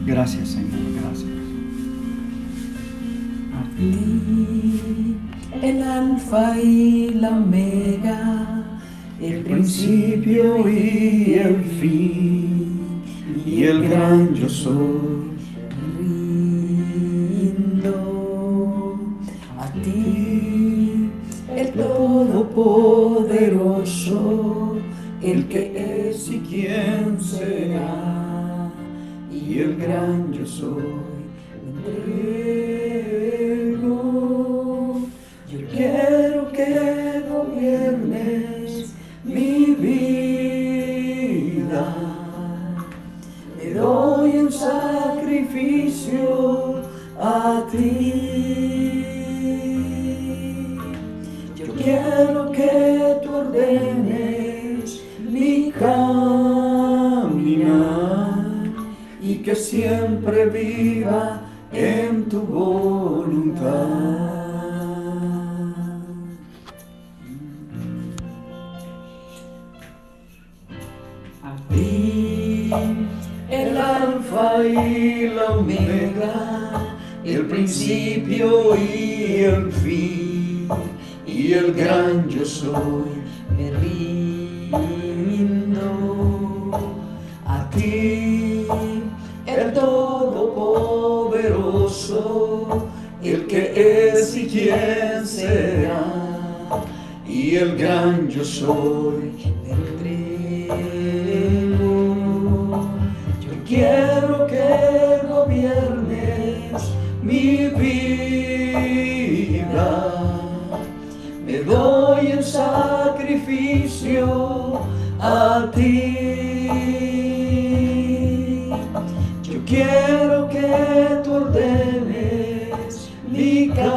Gracias, Señor, gracias. A ti, el alfa y la omega, el principio y el fin, y el gran yo soy, me rindo. A ti, el todopoderoso, el que es y quién será, y el gran yo soy, me entrego. Yo quiero que gobiernes mi vida, me doy en sacrificio a ti. Yo quiero que tú ordenes mi caminar y que siempre viva en tu voluntad. A ti, el alfa y la omega, el principio y el fin, y el gran yo soy, me rindo. A ti, el todopoderoso, el que es y quién será, y el gran yo soy, me entrego. Yo quiero que gobiernes mi vida, me doy en sacrificio a ti. Yo quiero que tú ordenes mi caminar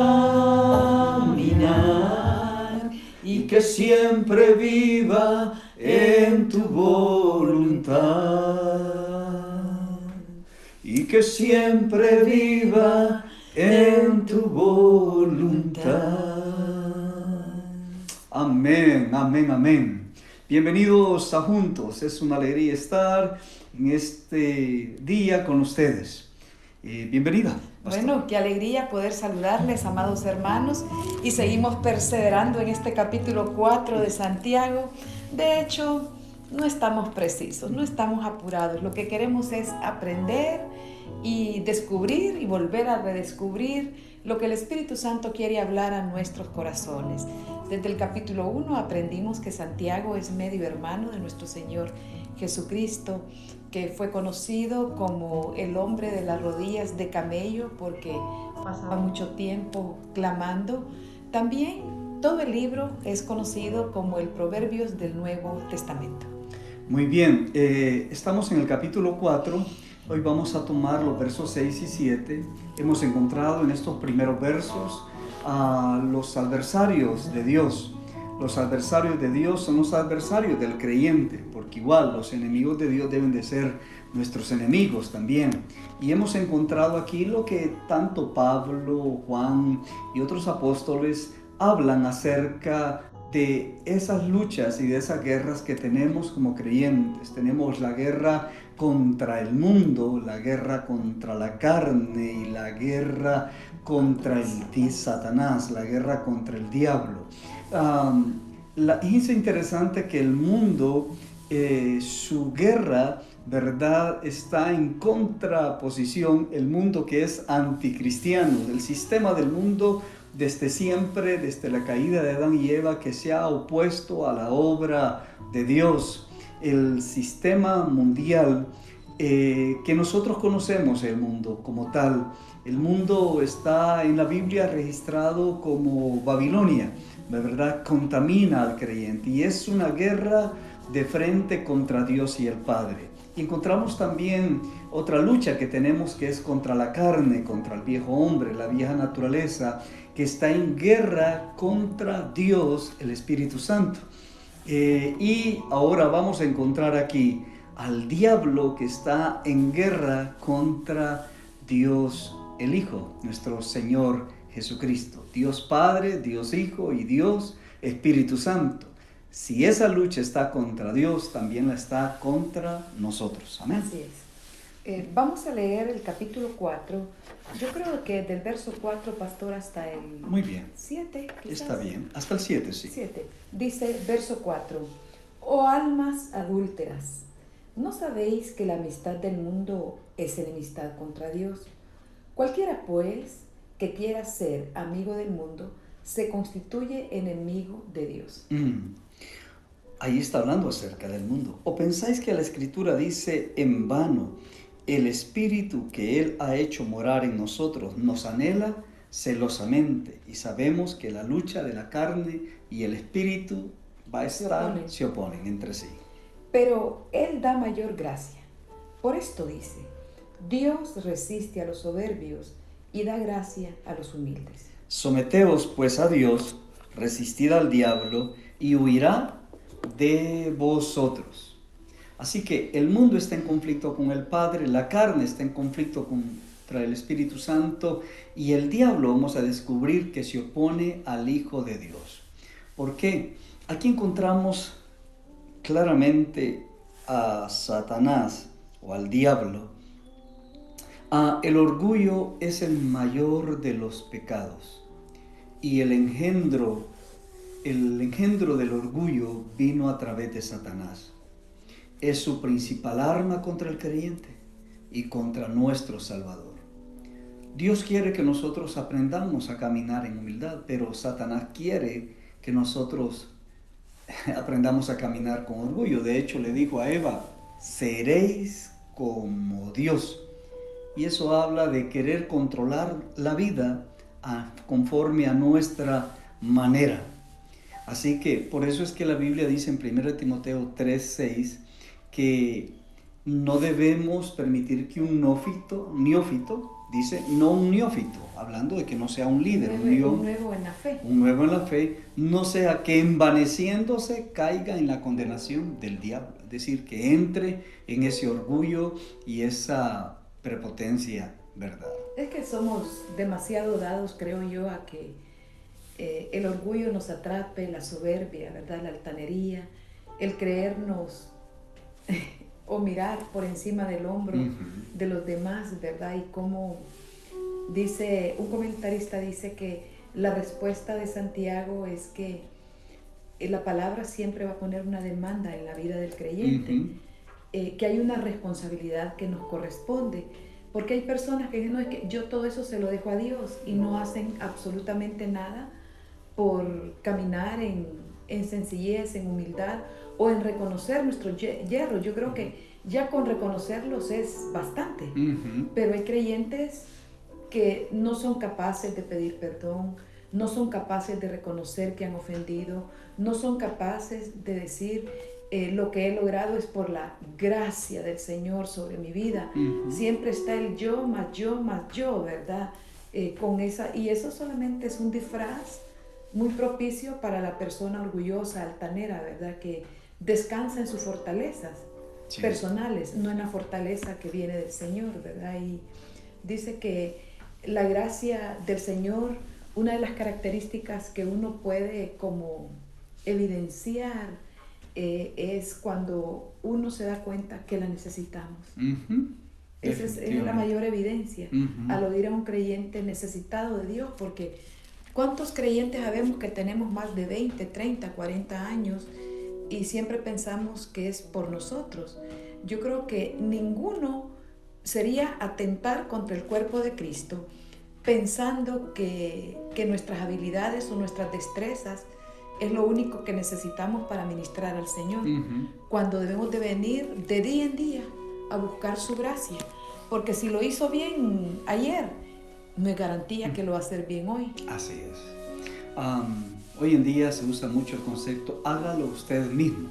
y que siempre viva en tu voluntad. Y que siempre viva en tu voluntad. Amén, amén, amén. Bienvenidos a Juntos. Es una alegría estar en este día con ustedes. Bienvenida, pastor. Bueno, qué alegría poder saludarles, amados hermanos, y seguimos perseverando en este capítulo 4 de Santiago. De hecho, no estamos precisos, no estamos apurados. Lo que queremos es aprender y descubrir y volver a redescubrir lo que el Espíritu Santo quiere hablar a nuestros corazones. Desde el capítulo 1 aprendimos que Santiago es medio hermano de nuestro Señor Jesucristo, que fue conocido como el hombre de las rodillas de camello porque pasaba mucho tiempo clamando. También todo el libro es conocido como el Proverbios del Nuevo Testamento. Muy bien, estamos en el capítulo 4. Hoy vamos a tomar los versos 6 y 7. Hemos encontrado en estos primeros versos a los adversarios de Dios. Los adversarios de Dios son los adversarios del creyente, porque igual los enemigos de Dios deben de ser nuestros enemigos también. Y hemos encontrado aquí lo que tanto Pablo, Juan y otros apóstoles hablan acerca de esas luchas y de esas guerras que tenemos como creyentes. Tenemos la guerra contra el mundo, la guerra contra la carne y la guerra contra el Satanás, la guerra contra el diablo. Es interesante que el mundo, su guerra, ¿verdad?, está en contraposición, el mundo que es anticristiano, del sistema del mundo desde siempre, desde la caída de Adán y Eva, que se ha opuesto a la obra de Dios. El sistema mundial que nosotros conocemos, el mundo como tal. El mundo está en la Biblia registrado como Babilonia, la verdad, contamina al creyente y es una guerra de frente contra Dios y el Padre. Y encontramos también otra lucha que tenemos, que es contra la carne, contra el viejo hombre, la vieja naturaleza, que está en guerra contra Dios, el Espíritu Santo. Y ahora vamos a encontrar aquí al diablo que está en guerra contra Dios el Hijo, nuestro Señor Jesucristo. Dios Padre, Dios Hijo y Dios Espíritu Santo. Si esa lucha está contra Dios, también la está contra nosotros. Amén. Así es. Vamos a leer el capítulo 4. Yo creo que del verso 4, pastor, hasta el Muy bien. 7, quizás. Está bien. Hasta el 7, sí. 7. Dice, verso 4. Oh almas adúlteras, ¿no sabéis que la amistad del mundo es enemistad contra Dios? Cualquiera, pues, que quiera ser amigo del mundo, se constituye enemigo de Dios. Ahí está hablando acerca del mundo. ¿O pensáis que la Escritura dice en vano, el Espíritu que Él ha hecho morar en nosotros nos anhela celosamente, y sabemos que la lucha de la carne y el Espíritu se oponen entre sí? Pero Él da mayor gracia. Por esto dice, Dios resiste a los soberbios y da gracia a los humildes. Someteos pues a Dios, resistid al diablo y huirá de vosotros. Así que el mundo está en conflicto con el Padre, la carne está en conflicto contra el Espíritu Santo, y el diablo, vamos a descubrir, que se opone al Hijo de Dios. ¿Por qué? Aquí encontramos claramente a Satanás o al diablo. El orgullo es el mayor de los pecados, y el engendro del orgullo vino a través de Satanás. Es su principal arma contra el creyente y contra nuestro Salvador. Dios quiere que nosotros aprendamos a caminar en humildad, pero Satanás quiere que nosotros aprendamos a caminar con orgullo. De hecho, le dijo a Eva, seréis como Dios. Y eso habla de querer controlar la vida conforme a nuestra manera. Así que por eso es que la Biblia dice en 1 Timoteo 3:6 que no debemos permitir que un neófito, dice, no un neófito, hablando de que no sea un líder, un nuevo en la fe. Un nuevo en la fe, no sea que envaneciéndose caiga en la condenación del diablo. Es decir, que entre en ese orgullo y esa prepotencia, ¿verdad? Es que somos demasiado dados, creo yo, a que el orgullo nos atrape, la soberbia, ¿verdad? La altanería, el creernos o mirar por encima del hombro de los demás, ¿verdad? Y como dice, un comentarista dice que la respuesta de Santiago es que la palabra siempre va a poner una demanda en la vida del creyente, que hay una responsabilidad que nos corresponde, porque hay personas que dicen, no, es que yo todo eso se lo dejo a Dios, y no hacen absolutamente nada por caminar en sencillez, en humildad, o en reconocer nuestros yerros. Yo creo que ya con reconocerlos es bastante, pero hay creyentes que no son capaces de pedir perdón, no son capaces de reconocer que han ofendido, no son capaces de decir lo que he logrado es por la gracia del Señor sobre mi vida. Siempre está el yo, más yo, más yo, ¿verdad? Y eso solamente es un disfraz muy propicio para la persona orgullosa, altanera, ¿verdad? Que descansa en sus fortalezas personales, no en la fortaleza que viene del Señor, ¿verdad? Y dice que la gracia del Señor, una de las características que uno puede como evidenciar es cuando uno se da cuenta que la necesitamos. Esa es la mayor evidencia al oír a un creyente necesitado de Dios, porque ¿cuántos creyentes sabemos que tenemos más de 20, 30, 40 años y siempre pensamos que es por nosotros? Yo creo que ninguno sería atentar contra el cuerpo de Cristo pensando que nuestras habilidades o nuestras destrezas es lo único que necesitamos para ministrar al Señor, cuando debemos de venir de día en día a buscar su gracia, porque si lo hizo bien ayer, no es garantía que lo va a hacer bien hoy. Así es. Hoy en día se usa mucho el concepto, hágalo usted mismo,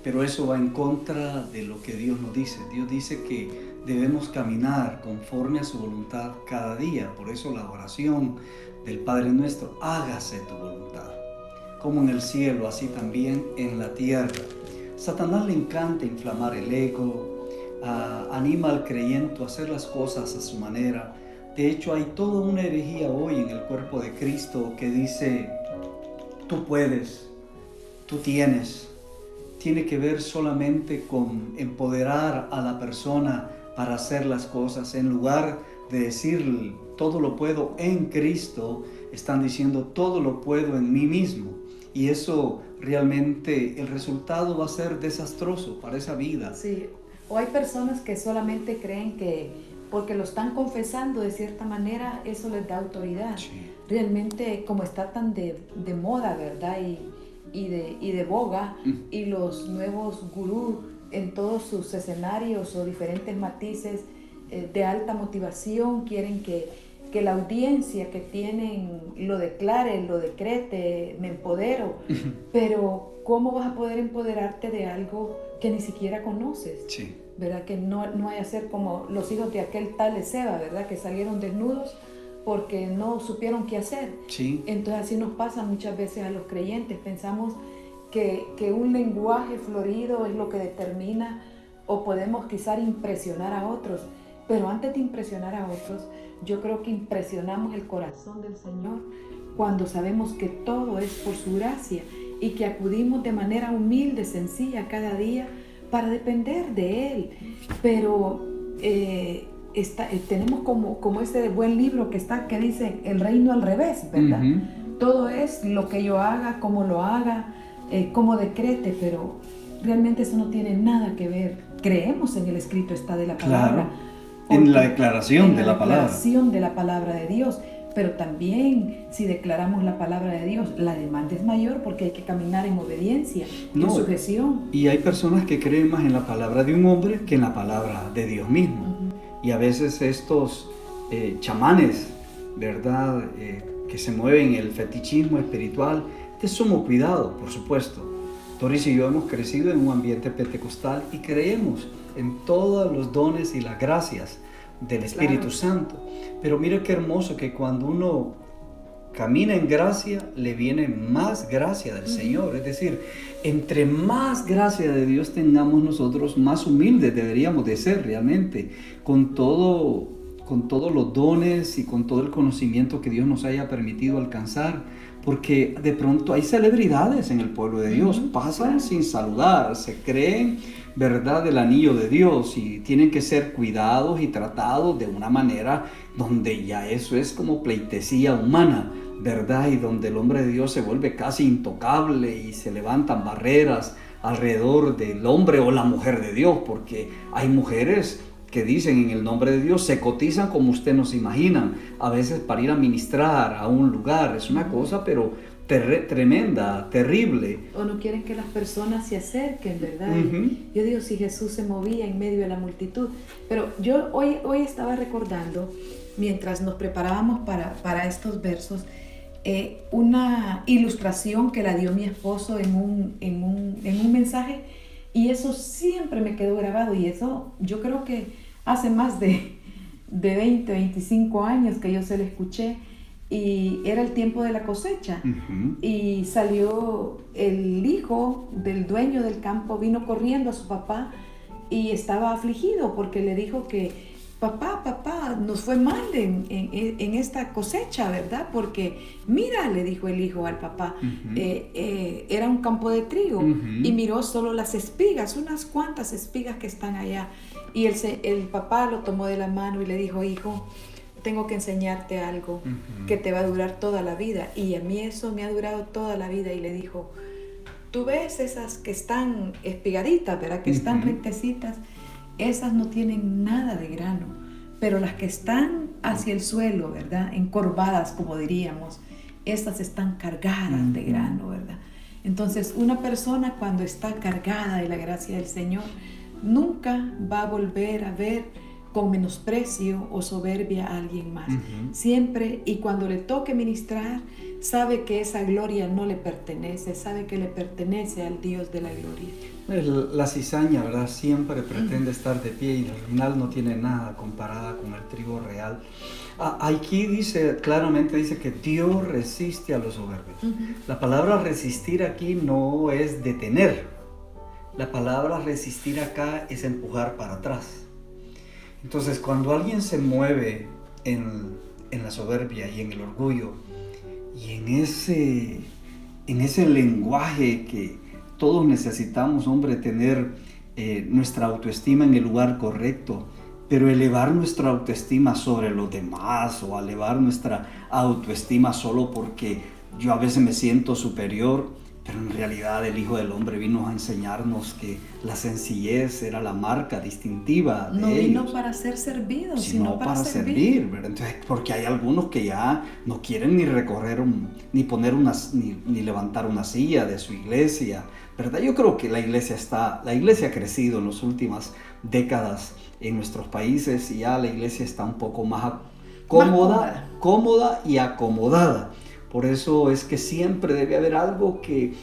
pero eso va en contra de lo que Dios nos dice. Dios dice que debemos caminar conforme a su voluntad cada día. Por eso la oración del Padre nuestro, hágase tu voluntad, como en el cielo, así también en la tierra. Satanás le encanta inflamar el ego, anima al creyente a hacer las cosas a su manera. De hecho, hay toda una herejía hoy en el cuerpo de Cristo que dice, tú puedes, tú tienes. Tiene que ver solamente con empoderar a la persona para hacer las cosas. En lugar de decir todo lo puedo en Cristo, están diciendo todo lo puedo en mí mismo. Y eso realmente, el resultado va a ser desastroso para esa vida. Sí, o hay personas que solamente creen que porque lo están confesando de cierta manera, eso les da autoridad. Sí. Realmente, como está tan de moda, ¿verdad? Y de boga, y los nuevos gurús en todos sus escenarios o diferentes matices de alta motivación quieren que la audiencia que tienen lo declare, lo decrete, me empodero. Pero ¿cómo vas a poder empoderarte de algo que ni siquiera conoces? Sí. ¿Verdad? Que no hay a ser como los hijos de aquel tal Ezeba, ¿verdad? Que salieron desnudos porque no supieron qué hacer. Sí. Entonces así nos pasa muchas veces a los creyentes. Pensamos que un lenguaje florido es lo que determina o podemos quizás impresionar a otros. Pero antes de impresionar a otros, yo creo que impresionamos el corazón del Señor cuando sabemos que todo es por su gracia y que acudimos de manera humilde, sencilla cada día para depender de Él. Pero tenemos como ese buen libro que dice el reino al revés, ¿verdad? Todo es lo que yo haga, cómo lo haga, cómo decrete, pero realmente eso no tiene nada que ver. Creemos en el escrito está de la palabra. Claro, en la declaración de la palabra. En la declaración de la palabra de Dios. Pero también, si declaramos la palabra de Dios, la demanda es mayor porque hay que caminar en obediencia, en sujeción. Y hay personas que creen más en la palabra de un hombre que en la palabra de Dios mismo. Y a veces estos chamanes, ¿verdad?, que se mueven en el fetichismo espiritual, de sumo cuidado, por supuesto. Doris y yo hemos crecido en un ambiente pentecostal y creemos en todos los dones y las gracias del Espíritu Santo. Pero mira qué hermoso que cuando uno camina en gracia, le viene más gracia del Señor. Es decir, entre más gracia de Dios tengamos nosotros, más humildes deberíamos de ser realmente, con todos los dones y con todo el conocimiento que Dios nos haya permitido alcanzar. Porque de pronto hay celebridades en el pueblo de Dios, pasan sin saludar, se creen, ¿verdad?, del anillo de Dios y tienen que ser cuidados y tratados de una manera donde ya eso es como pleitesía humana, ¿verdad? Y donde el hombre de Dios se vuelve casi intocable y se levantan barreras alrededor del hombre o la mujer de Dios, porque hay mujeres que dicen en el nombre de Dios, se cotizan como usted no se imaginan, a veces para ir a ministrar a un lugar, es una cosa pero tremenda, terrible. O no quieren que las personas se acerquen, ¿verdad? Yo digo, si Jesús se movía en medio de la multitud, pero yo hoy estaba recordando, mientras nos preparábamos para estos versos, una ilustración que la dio mi esposo en un mensaje, y eso siempre me quedó grabado, y eso yo creo que hace más de 20, 25 años que yo se lo escuché, y era el tiempo de la cosecha. Y salió el hijo del dueño del campo, vino corriendo a su papá y estaba afligido porque le dijo que papá, nos fue mal en esta cosecha, ¿verdad? Porque mira, le dijo el hijo al papá, era un campo de trigo, y miró solo las espigas, unas cuantas espigas que están allá. Y el papá lo tomó de la mano y le dijo, hijo, tengo que enseñarte algo que te va a durar toda la vida. Y a mí eso me ha durado toda la vida. Y le dijo, tú ves esas que están espigaditas, ¿verdad? Que están rectecitas, esas no tienen nada de grano, pero las que están hacia el suelo, ¿verdad?, encorvadas, como diríamos, esas están cargadas de grano, ¿verdad? Entonces, una persona cuando está cargada de la gracia del Señor, nunca va a volver a ver con menosprecio o soberbia a alguien más. Siempre, y cuando le toque ministrar, sabe que esa gloria no le pertenece, sabe que le pertenece al Dios de la gloria. La cizaña, ¿verdad?, siempre pretende estar de pie y al final no tiene nada comparada con el trigo real. Aquí claramente dice que Dios resiste a los soberbios. La palabra resistir aquí no es detener. La palabra resistir acá es empujar para atrás. Entonces, cuando alguien se mueve en la soberbia y en el orgullo y en ese lenguaje que todos necesitamos, hombre, tener nuestra autoestima en el lugar correcto, pero elevar nuestra autoestima sobre los demás o elevar nuestra autoestima solo porque yo a veces me siento superior, pero en realidad el Hijo del Hombre vino a enseñarnos que la sencillez era la marca distintiva de ellos. No vino para ser servido, sino para servir, ¿verdad? Entonces, porque hay algunos que ya no quieren ni recorrer, ni poner ni levantar una silla de su iglesia, ¿verdad? Yo creo que la iglesia ha crecido en las últimas décadas en nuestros países y ya la iglesia está un poco más cómoda y acomodada. Por eso es que siempre debe haber algo que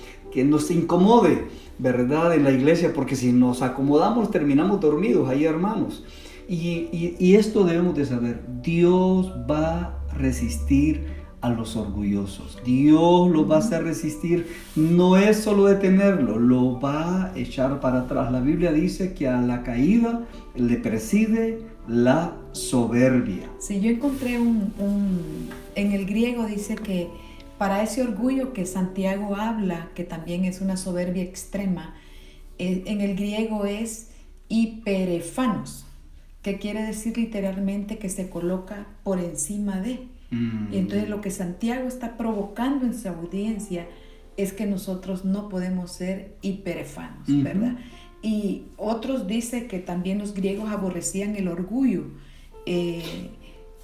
nos incomode, ¿verdad? En la iglesia, porque si nos acomodamos terminamos dormidos ahí, hermanos. Y esto debemos de saber, Dios va a resistir a los orgullosos. Dios los va a hacer resistir, no es solo detenerlo, lo va a echar para atrás. La Biblia dice que a la caída le preside la soberbia. Sí, yo encontré en el griego dice que para ese orgullo que Santiago habla, que también es una soberbia extrema, en el griego es hiperefanos, que quiere decir literalmente que se coloca por encima de. Y entonces lo que Santiago está provocando en su audiencia es que nosotros no podemos ser hiperefanos, ¿verdad? Y otros dicen que también los griegos aborrecían el orgullo.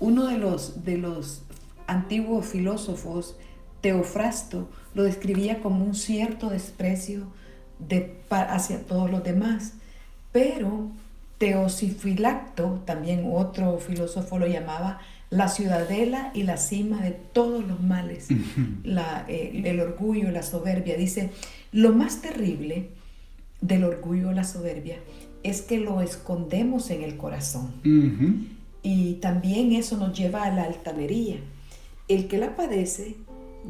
Uno de los antiguos filósofos, Teofrasto, lo describía como un cierto desprecio hacia todos los demás. Pero Teosifilacto, también otro filósofo, lo llamaba la ciudadela y la cima de todos los males. El orgullo, la soberbia. Dice, lo más terrible del orgullo, la soberbia, es que lo escondemos en el corazón. Y también eso nos lleva a la altanería. El que la padece,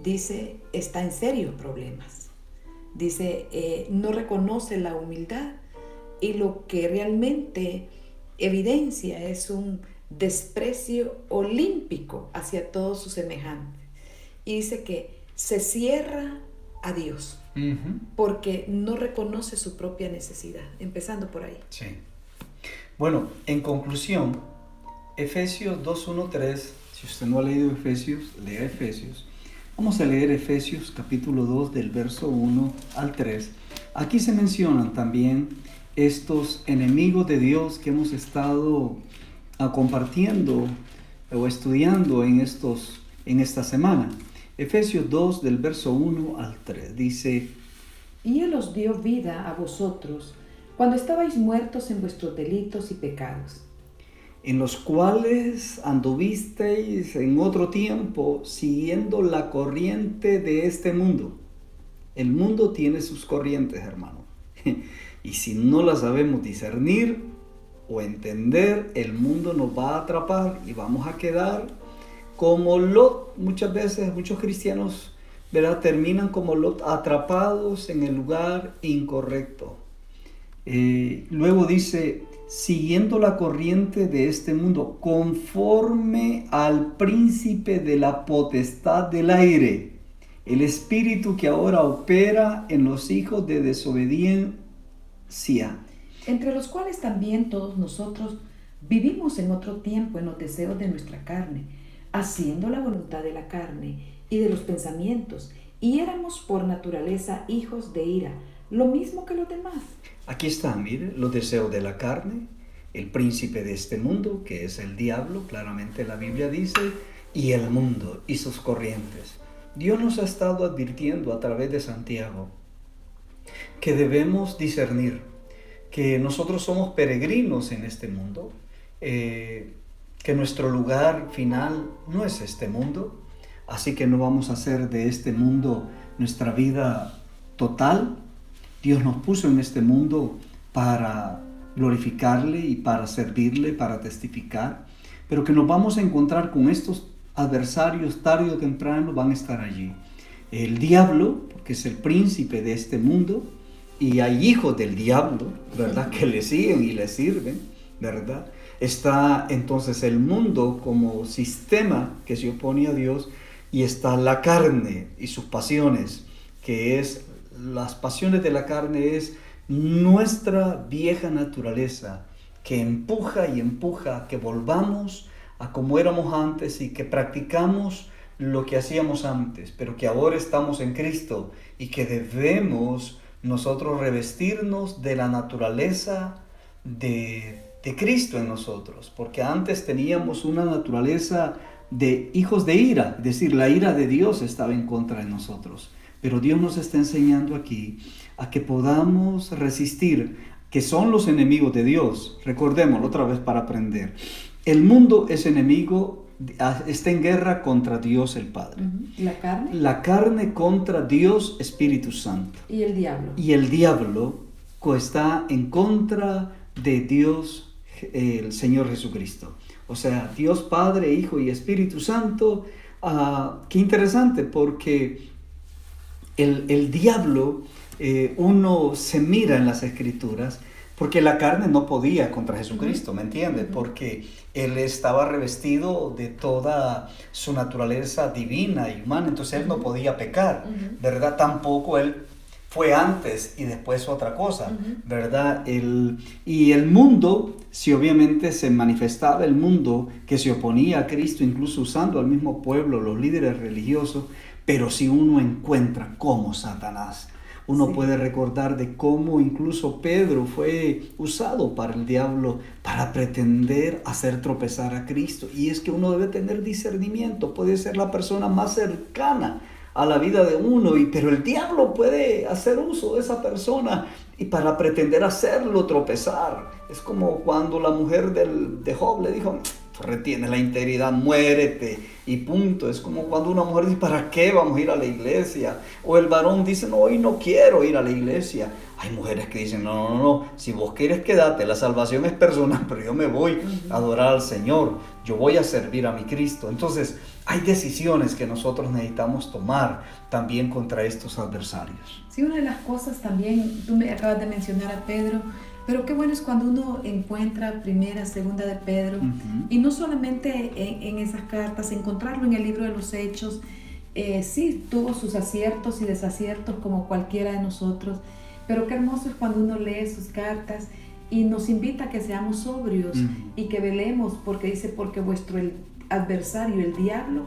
dice, está en serios problemas. Dice, no reconoce la humildad y lo que realmente evidencia es un desprecio olímpico hacia todos sus semejantes. Y dice que se cierra a Dios porque no reconoce su propia necesidad, empezando por ahí. Sí. Bueno, en conclusión, Efesios 2:1-3, si usted no ha leído Efesios, lea Efesios. Vamos a leer Efesios capítulo 2 del verso 1 al 3. Aquí se mencionan también estos enemigos de Dios que hemos estado compartiendo o estudiando en esta semana. Efesios 2 del verso 1 al 3 dice: Y Él os dio vida a vosotros cuando estabais muertos en vuestros delitos y pecados, en los cuales anduvisteis en otro tiempo siguiendo la corriente de este mundo. El mundo tiene sus corrientes, hermano. Y si no las sabemos discernir o entender, el mundo nos va a atrapar y vamos a quedar como Lot. Muchas veces muchos cristianos, ¿verdad?, terminan como Lot, atrapados en el lugar incorrecto. Luego dice, siguiendo la corriente de este mundo, conforme al príncipe de la potestad del aire, el espíritu que ahora opera en los hijos de desobediencia, entre los cuales también todos nosotros vivimos en otro tiempo en los deseos de nuestra carne, haciendo la voluntad de la carne y de los pensamientos, y éramos por naturaleza hijos de ira, lo mismo que los demás. Aquí está, mire, los deseos de la carne, el príncipe de este mundo, que es el diablo, claramente la Biblia dice, y el mundo y sus corrientes. Dios nos ha estado advirtiendo a través de Santiago que debemos discernir que nosotros somos peregrinos en este mundo, que nuestro lugar final no es este mundo, así que no vamos a hacer de este mundo nuestra vida total. Dios nos puso en este mundo para glorificarle y para servirle, para testificar, pero que nos vamos a encontrar con estos adversarios tarde o temprano, van a estar allí. El diablo, porque es el príncipe de este mundo, y hay hijos del diablo, ¿verdad?, que le siguen y le sirven, ¿verdad? Está entonces el mundo como sistema que se opone a Dios, y está la carne y sus pasiones, que es, las pasiones de la carne es nuestra vieja naturaleza, que empuja y empuja a que volvamos a como éramos antes y que practicamos lo que hacíamos antes, pero que ahora estamos en Cristo y que debemos nosotros revestirnos de la naturaleza de Cristo en nosotros, porque antes teníamos una naturaleza de hijos de ira, es decir, la ira de Dios estaba en contra de nosotros, pero Dios nos está enseñando aquí a que podamos resistir, que son los enemigos de Dios. Recordémoslo otra vez para aprender. El mundo es enemigo, está en guerra contra Dios el Padre. ¿La carne? La carne contra Dios Espíritu Santo. ¿Y el diablo? Y el diablo está en contra de Dios, el Señor Jesucristo. O sea, Dios Padre, Hijo y Espíritu Santo. Qué interesante, porque el diablo, uno se mira en las Escrituras, porque la carne no podía contra Jesucristo, ¿me entiendes? Porque Él estaba revestido de toda su naturaleza divina y humana, entonces Él no podía pecar, ¿verdad? Tampoco Él fue antes y después otra cosa, ¿verdad? Y el mundo, si obviamente se manifestaba el mundo que se oponía a Cristo, incluso usando al mismo pueblo, los líderes religiosos, pero si uno encuentra como Satanás, uno puede recordar de cómo incluso Pedro fue usado para el diablo para pretender hacer tropezar a Cristo. Y es que uno debe tener discernimiento, puede ser la persona más cercana a la vida de uno, pero el diablo puede hacer uso de esa persona y para pretender hacerlo tropezar. Es como cuando la mujer de Job le dijo: retiene la integridad, muérete y punto. Es como cuando una mujer dice: ¿para qué vamos a ir a la iglesia? O el varón dice: no, hoy no quiero ir a la iglesia. Hay mujeres que dicen: no, si vos quieres quédate, la salvación es personal, pero yo me voy a adorar al Señor, yo voy a servir a mi Cristo. Entonces hay decisiones que nosotros necesitamos tomar también contra estos adversarios. Sí, una de las cosas también, tú me acabas de mencionar a Pedro, pero qué bueno es cuando uno encuentra primera, segunda de Pedro, y no solamente en esas cartas, encontrarlo en el libro de los Hechos. Sí, tuvo sus aciertos y desaciertos como cualquiera de nosotros, pero qué hermoso es cuando uno lee sus cartas y nos invita a que seamos sobrios y que velemos, porque dice: porque vuestro adversario, el diablo,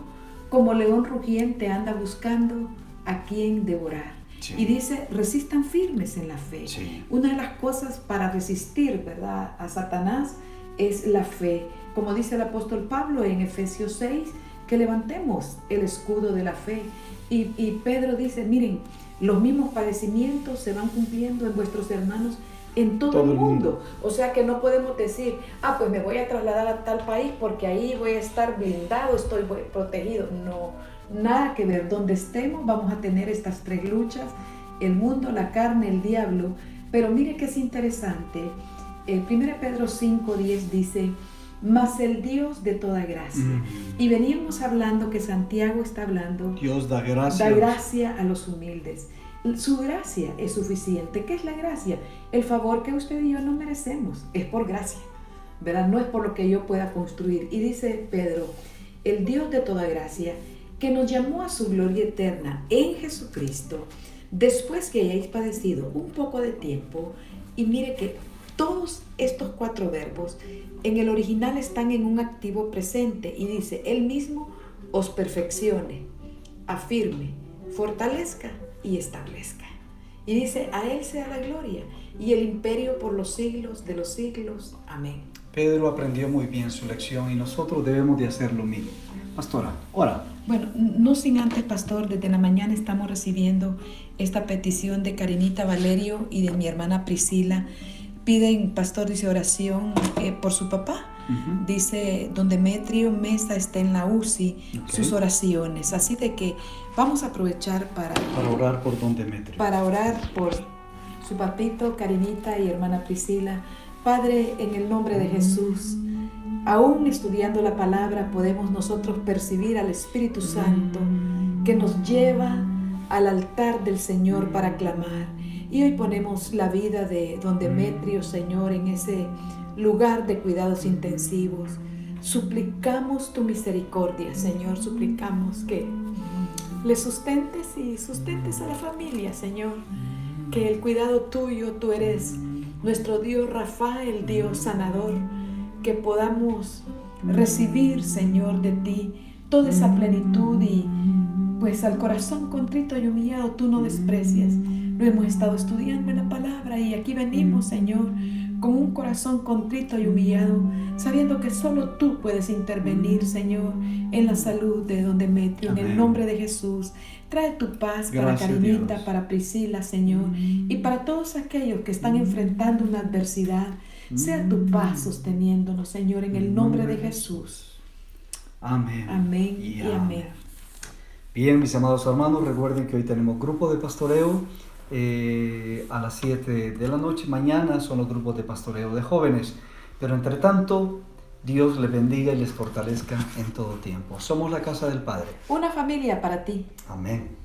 como león rugiente anda buscando a quien devorar. Sí. Y dice: resistan firmes en la fe. Sí. Una de las cosas para resistir, ¿verdad?, a Satanás es la fe. Como dice el apóstol Pablo en Efesios 6, que levantemos el escudo de la fe. Y Pedro dice: miren, los mismos padecimientos se van cumpliendo en vuestros hermanos en todo el mundo. O sea que no podemos decir: pues me voy a trasladar a tal país porque ahí voy a estar blindado, estoy protegido. No, nada que ver. Donde estemos vamos a tener estas tres luchas: el mundo, la carne, el diablo. Pero mire que es interesante. 1 Pedro 5:10 dice: mas el Dios de toda gracia. Y veníamos hablando que Santiago está hablando, Dios da gracia. Da gracia a los humildes. Su gracia es suficiente. ¿Qué es la gracia? El favor que usted y yo no merecemos. Es por gracia, ¿verdad? No es por lo que yo pueda construir. Y dice Pedro: el Dios de toda gracia, que nos llamó a su gloria eterna en Jesucristo, después que hayáis padecido un poco de tiempo. Y mire que todos estos 4 verbos en el original están en un activo presente y dice: Él mismo os perfeccione, afirme, fortalezca y establezca. Y dice: a Él sea la gloria y el imperio por los siglos de los siglos. Amén. Pedro aprendió muy bien su lección y nosotros debemos de hacer lo mismo. Pastora, ora. Bueno, no sin antes, pastor, desde la mañana estamos recibiendo esta petición de Karinita Valerio y de mi hermana Priscila. Piden, pastor, dice, oración por su papá. Dice: don Demetrio Mesa está en la UCI, sus oraciones. Así de que vamos a aprovechar para orar por don Demetrio. Para orar por su papito, Karinita y hermana Priscila. Padre, en el nombre de Jesús, aún estudiando la palabra podemos nosotros percibir al Espíritu Santo que nos lleva al altar del Señor para clamar. Y hoy ponemos la vida de don Demetrio, Señor, en ese lugar de cuidados intensivos. Suplicamos tu misericordia, Señor. Suplicamos que le sustentes y sustentes a la familia, Señor. Que el cuidado tuyo, tú eres nuestro Dios Rafael, Dios sanador, que podamos recibir, Señor, de ti toda esa plenitud y pues al corazón contrito y humillado tú no desprecias. Lo hemos estado estudiando en la palabra y aquí venimos, Señor, con un corazón contrito y humillado, sabiendo que solo tú puedes intervenir, Señor, en la salud de don Demetrio. En el nombre de Jesús, trae tu paz para Karinita, Dios. para Priscila, Señor, y para todos aquellos que están enfrentando una adversidad. Sea tu paz sosteniéndonos, Señor, en el nombre de Jesús. Amén. Amén y y amén. Bien, mis amados hermanos, recuerden que hoy tenemos grupo de pastoreo a las 7 de la noche. Mañana son los grupos de pastoreo de jóvenes. Pero entre tanto, Dios les bendiga y les fortalezca en todo tiempo. Somos la casa del Padre. Una familia para ti. Amén.